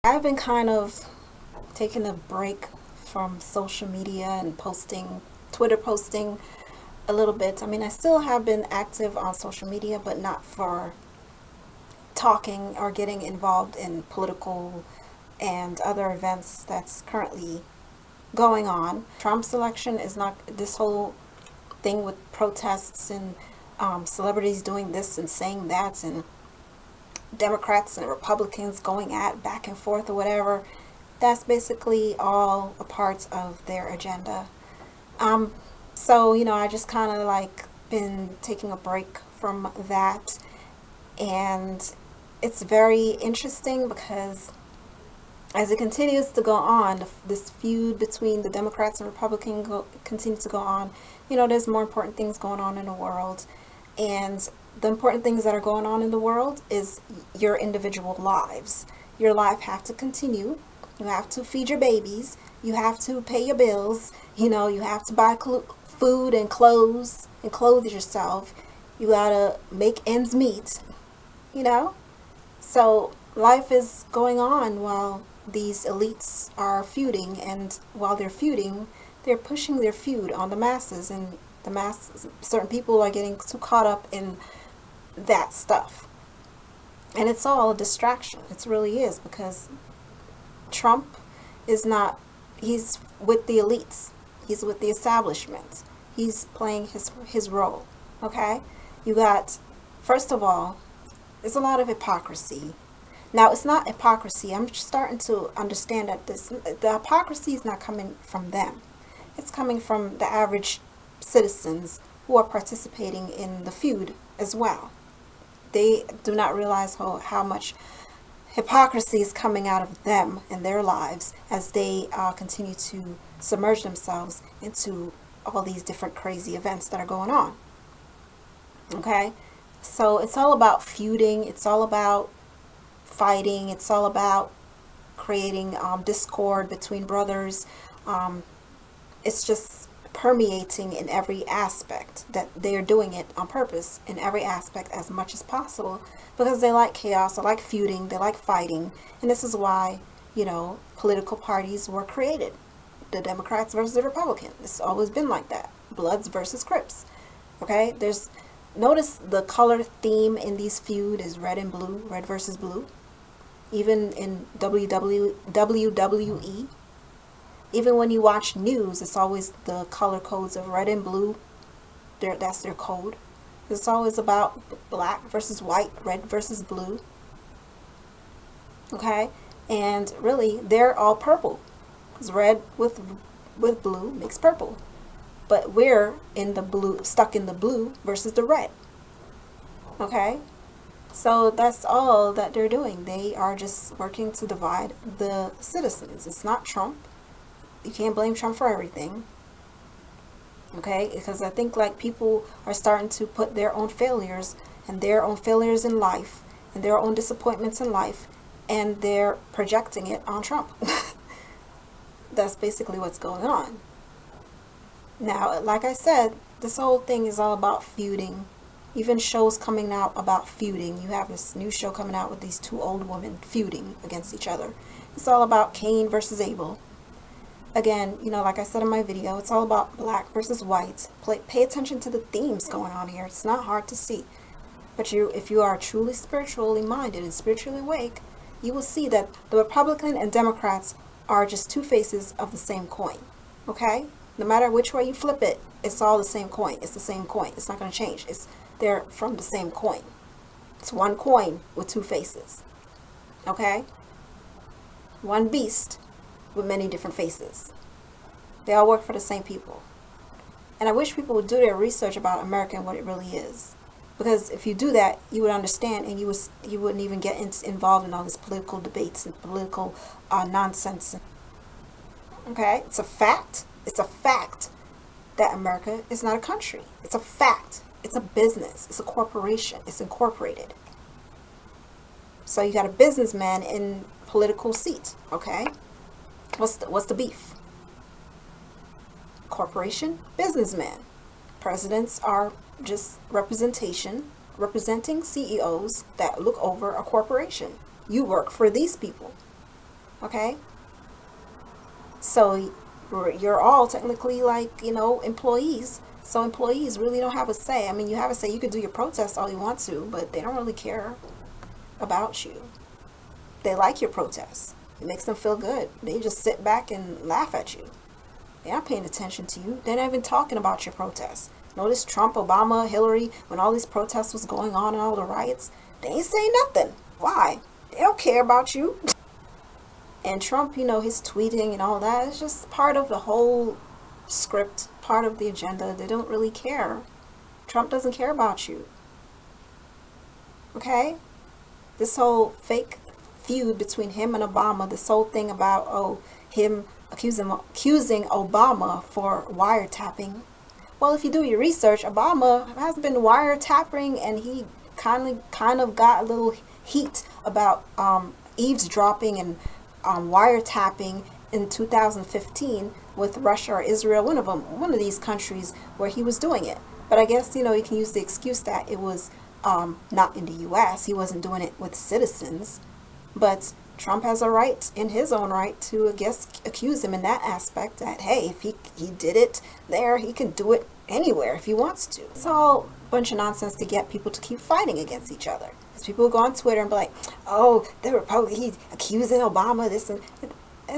I've been kind of taking a break from social media and posting, Twitter posting a little bit. I mean, I still have been active on social media, but not for talking or getting involved in political and other events that's currently going on. Trump's election is not this whole thing with protests and celebrities doing this and saying that, and Democrats and Republicans going at back and forth or whatever. That's basically all a part of their agenda. Um, so, I just kind of like been taking a break from that, and it's very interesting because as it continues to go on, this feud between the Democrats and Republicans continues to go on. There's more important things going on in the world, and the important things that are going on in the world is your individual lives. Your life have to continue. You have to feed your babies. You have to pay your bills. You have to buy food and clothe yourself. You gotta make ends meet. You know. So life is going on while these elites are feuding, and while they're feuding, they're pushing their feud on the masses, and the masses, certain people are getting too caught up in that stuff. And it's all a distraction. It really is, because Trump is not, he's with the elites. He's with the establishment. He's playing his role. Okay? You got, first of all, there's a lot of hypocrisy. Now, it's not hypocrisy. I'm starting to understand that the hypocrisy is not coming from them. It's coming from the average citizens who are participating in the feud as well. They do not realize how much hypocrisy is coming out of them and their lives as they continue to submerge themselves into all these different crazy events that are going on. Okay? So it's all about feuding. It's all about fighting. It's all about creating discord between brothers. It's just permeating in every aspect, that they're doing it on purpose in every aspect as much as possible, because they like chaos, they like feuding, they like fighting. And this is why, political parties were created. The Democrats versus the Republicans. It's always been like that. Bloods versus Crips. Okay? Notice the color theme in these feud is red and blue, red versus blue. Even in WWE, even when you watch news, it's always the color codes of red and blue. That's their code. It's always about black versus white, red versus blue. Okay? And really, they're all purple, because red with blue makes purple. But we're in the blue, stuck in the blue versus the red. Okay? So that's all that they're doing. They are just working to divide the citizens. It's not Trump. You can't blame Trump for everything. Okay? Because I think like people are starting to put their own failures and their own failures in life and their own disappointments in life, and they're projecting it on Trump. That's basically what's going on. Now, like I said, this whole thing is all about feuding. Even shows coming out about feuding. You have this new show coming out with these two old women feuding against each other. It's all about Cain versus Abel. Again, like I said in my video, it's all about black versus white. Pay attention to the themes going on here. It's not hard to see. But if you are truly spiritually minded and spiritually awake, you will see that the Republican and Democrats are just two faces of the same coin. Okay? No matter which way you flip it, it's all the same coin. It's the same coin. It's not going to change. They're from the same coin. It's one coin with two faces. Okay? One beast with many different faces. They all work for the same people. And I wish people would do their research about America and what it really is. Because if you do that, you would understand, and you wouldn't even get involved in all this political debates and political nonsense. Okay? It's a fact. It's a fact that America is not a country. It's a fact. It's a business. It's a corporation. It's incorporated. So you got a businessman in political seat. Okay? What's the beef? Corporation, businessman. Presidents are just representing CEOs that look over a corporation. You work for these people. Okay? So you're all technically like, employees. So employees really don't have a say. I mean, you have a say. You could do your protest all you want to, but they don't really care about you. They like your protests. It makes them feel good. They just sit back and laugh at you. They're not paying attention to you. They're not even talking about your protests. Notice Trump, Obama, Hillary, when all these protests was going on and all the riots, they ain't say nothing. Why? They don't care about you. And Trump, his tweeting and all that is just part of the whole script, part of the agenda. They don't really care. Trump doesn't care about you. Okay? This whole fake feud between him and Obama, this whole thing about, him accusing Obama for wiretapping. Well, if you do your research, Obama has been wiretapping, and he kind of got a little heat about eavesdropping and wiretapping in 2015 with Russia or Israel, one of these countries where he was doing it. But I guess, you can use the excuse that it was not in the U.S. He wasn't doing it with citizens. But Trump has a right, in his own right, to, I guess, accuse him in that aspect that, hey, if he did it there, he can do it anywhere if he wants to. It's all a bunch of nonsense to get people to keep fighting against each other. Because people go on Twitter and be like, oh, he's accusing Obama, this and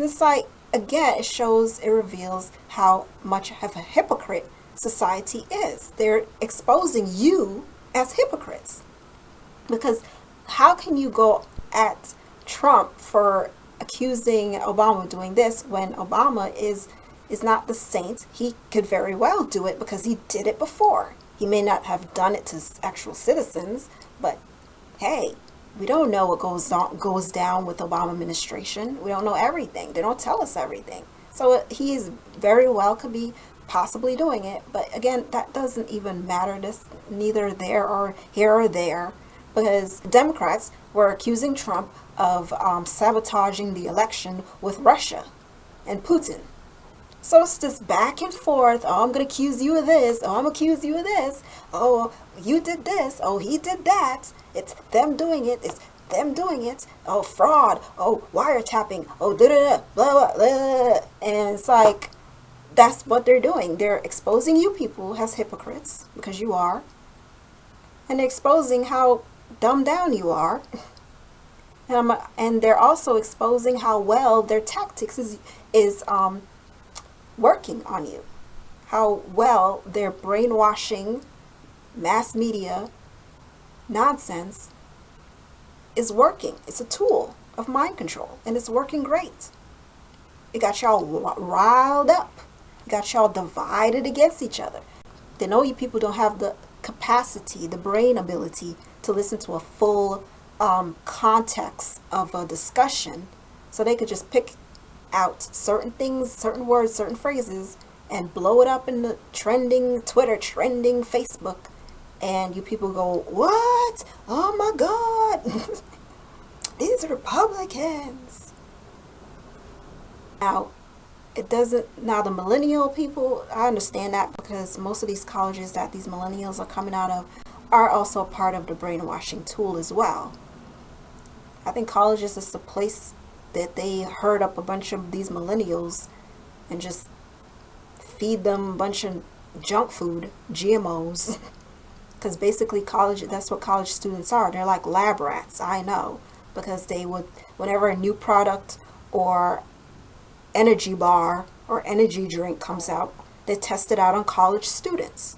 it's like, again, it reveals how much of a hypocrite society is. They're exposing you as hypocrites. Because how can you go at Trump for accusing Obama of doing this when Obama is not the saint? He could very well do it because he did it before. He may not have done it to actual citizens, but hey, we don't know what goes down with Obama administration. We don't know everything. They don't tell us everything. So he's very well could be possibly doing it, but again, that doesn't even matter. This neither there or here or there, because Democrats were accusing Trump of sabotaging the election with Russia and Putin. So it's this back and forth. Oh, I'm going to accuse you of this. Oh, I'm going to accuse you of this. Oh, you did this. Oh, he did that. It's them doing it. It's them doing it. Oh, fraud. Oh, wiretapping. Oh, da-da-da, blah, blah, blah. And it's like, that's what they're doing. They're exposing you people as hypocrites, because you are. And they're exposing how dumbed down you are. And they're also exposing how well their tactics is working on you. How well their brainwashing, mass media nonsense is working. It's a tool of mind control, and it's working great. It got y'all riled up. It got y'all divided against each other. They know you people don't have the capacity, the brain ability to listen to a full context of a discussion, so they could just pick out certain things, certain words, certain phrases, and blow it up in the trending Twitter, trending Facebook, and you people go, what? Oh my God, these are Republicans. Now, the millennial people, I understand that, because most of these colleges that these millennials are coming out of are also part of the brainwashing tool as well. I think colleges is the place that they herd up a bunch of these millennials and just feed them a bunch of junk food, GMOs. Because basically that's what college students are. They're like lab rats, I know. Because they would, whenever a new product or energy bar or energy drink comes out, they test it out on college students.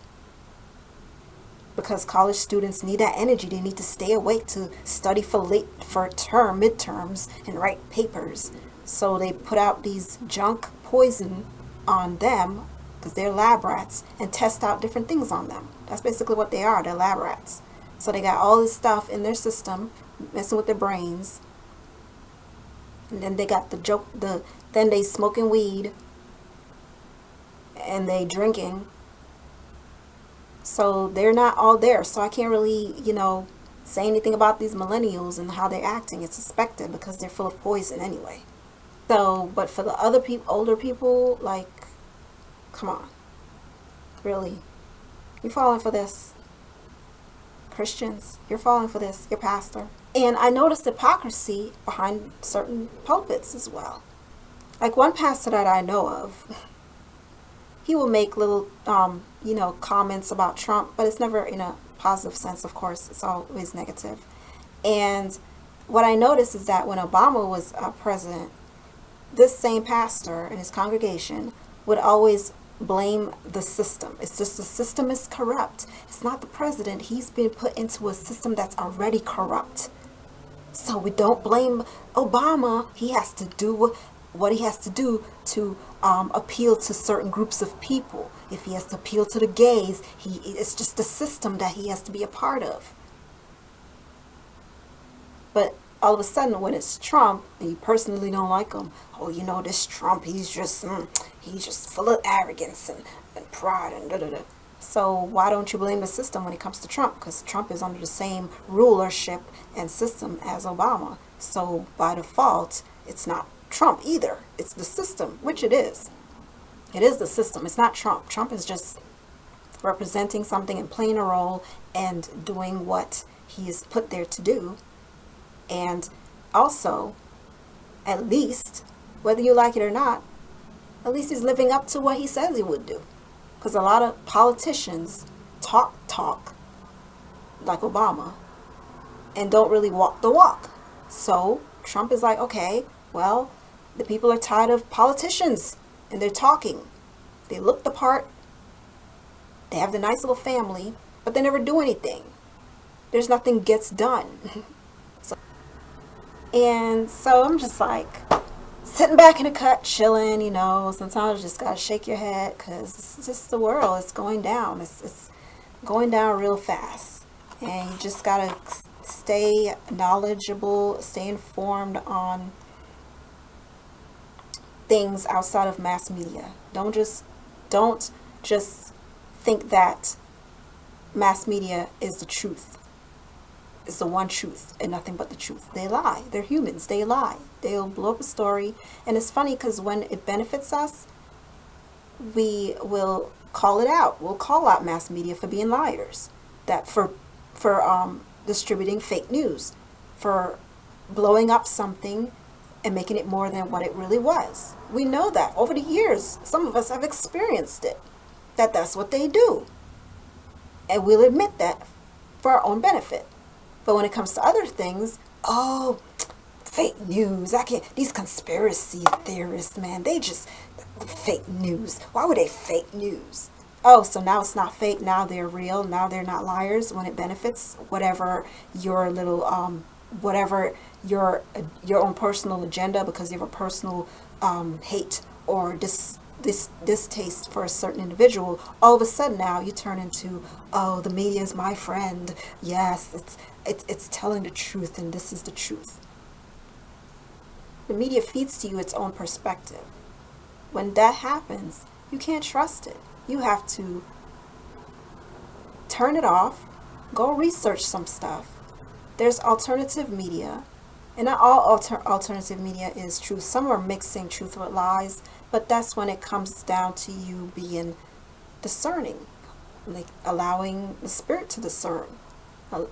Because college students need that energy. They need to stay awake to study for midterms and write papers. So they put out these junk poison on them, because they're lab rats, and test out different things on them. That's basically what they are. They're lab rats. So they got all this stuff in their system, messing with their brains. And then they got then they smoking weed and they drinking. So they're not all there. So I can't really, say anything about these millennials and how they're acting. It's suspected because they're full of poison anyway. So, but for the other older people, like, come on. Really? You falling for this Christians, you're falling for this, your pastor. And I noticed hypocrisy behind certain pulpits as well. Like one pastor that I know of, he will make little, comments about Trump, but it's never in a positive sense, of course. It's always negative. And what I noticed is that when Obama was president, this same pastor and his congregation would always blame the system. It's just the system is corrupt. It's not the president. He's been put into a system that's already corrupt. So we don't blame Obama. He has to do what he has to do to appeal to certain groups of people. If he has to appeal to the gays, it's just the system that he has to be a part of. But all of a sudden, when it's Trump and you personally don't like him, oh, this Trump, he's just full of arrogance and pride and da da da. So why don't you blame the system when it comes to Trump? Because Trump is under the same rulership and system as Obama. So by default, it's not Trump either. It's the system, which it is. It is the system. It's not Trump. Trump is just representing something and playing a role and doing what he is put there to do. And also, at least, whether you like it or not, at least he's living up to what he says he would do. Because a lot of politicians talk like Obama and don't really walk the walk. So Trump is like, okay, well, the people are tired of politicians and they're talking. They look the part. They have the nice little family, but they never do anything. There's nothing gets done. And so I'm just like sitting back in the cut, chilling, Sometimes you just got to shake your head because it's just the world. It's going down. It's going down real fast. And you just got to stay knowledgeable, stay informed on things outside of mass media. Don't just think that mass media is the truth. It's the one truth and nothing but the truth. They lie. They're humans. They lie. They'll blow up a story. And it's funny because when it benefits us, we will call it out. We'll call out mass media for being liars. That for distributing fake news, for blowing up something and making it more than what it really was. We know that over the years, some of us have experienced it. That's what they do. And we'll admit that for our own benefit. But when it comes to other things, oh, fake news. These conspiracy theorists, man, they just, fake news. Why would they fake news? Oh, so now it's not fake. Now they're real. Now they're not liars when it benefits whatever your little, whatever your own personal agenda because you have a personal hate or distaste for a certain individual. All of a sudden now you turn into, oh, the media is my friend. Yes, it's telling the truth and this is the truth. The media feeds to you its own perspective. When that happens, you can't trust it. You have to turn it off, go research some stuff. There's alternative media, and not all alternative media is truth. Some are mixing truth with lies, but that's when it comes down to you being discerning, like allowing the spirit to discern.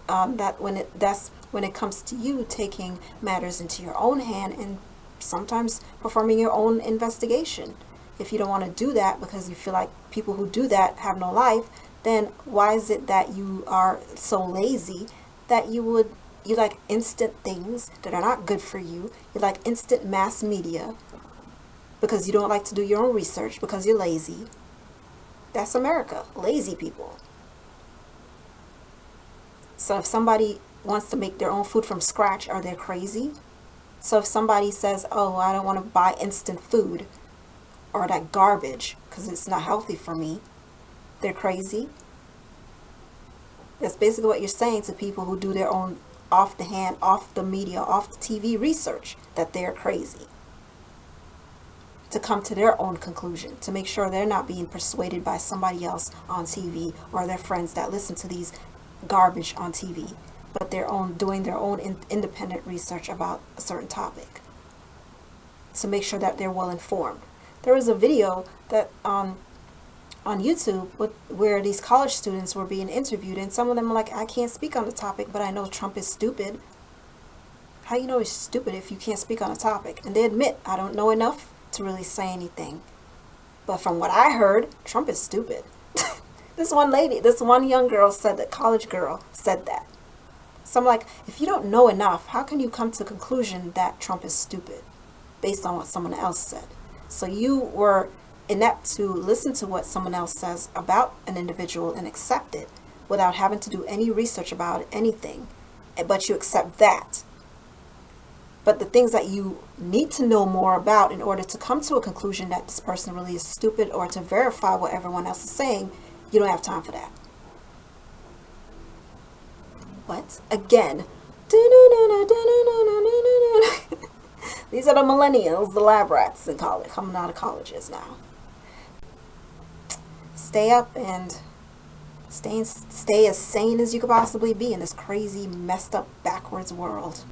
That's when it comes to you taking matters into your own hand and sometimes performing your own investigation. If you don't want to do that because you feel like people who do that have no life, then why is it that you are so lazy that you like instant things that are not good for you? You like instant mass media because you don't like to do your own research because you're lazy. That's America. Lazy people. So if somebody wants to make their own food from scratch, are they crazy? So if somebody says, oh, I don't want to buy instant food or that garbage because it's not healthy for me, they're crazy. That's basically what you're saying to people who do their own off the hand, off the media, off the TV research, that they're crazy. To come to their own conclusion, to make sure they're not being persuaded by somebody else on TV or their friends that listen to these garbage on TV, but doing their own independent research about a certain topic. To make sure that they're well informed. There was a video that on YouTube where these college students were being interviewed, and some of them were like, I can't speak on the topic, but I know Trump is stupid. How you know he's stupid if you can't speak on a topic? And they admit, I don't know enough to really say anything. But from what I heard, Trump is stupid. This one young girl said that, college girl said that. So I'm like, if you don't know enough, how can you come to the conclusion that Trump is stupid based on what someone else said? So you were inept to listen to what someone else says about an individual and accept it without having to do any research about it, anything. But you accept that. But the things that you need to know more about in order to come to a conclusion that this person really is stupid, or to verify what everyone else is saying, you don't have time for that. What? Again. These are the millennials, the lab rats in college, coming out of colleges now. Stay up and stay as sane as you could possibly be in this crazy, messed up, backwards world.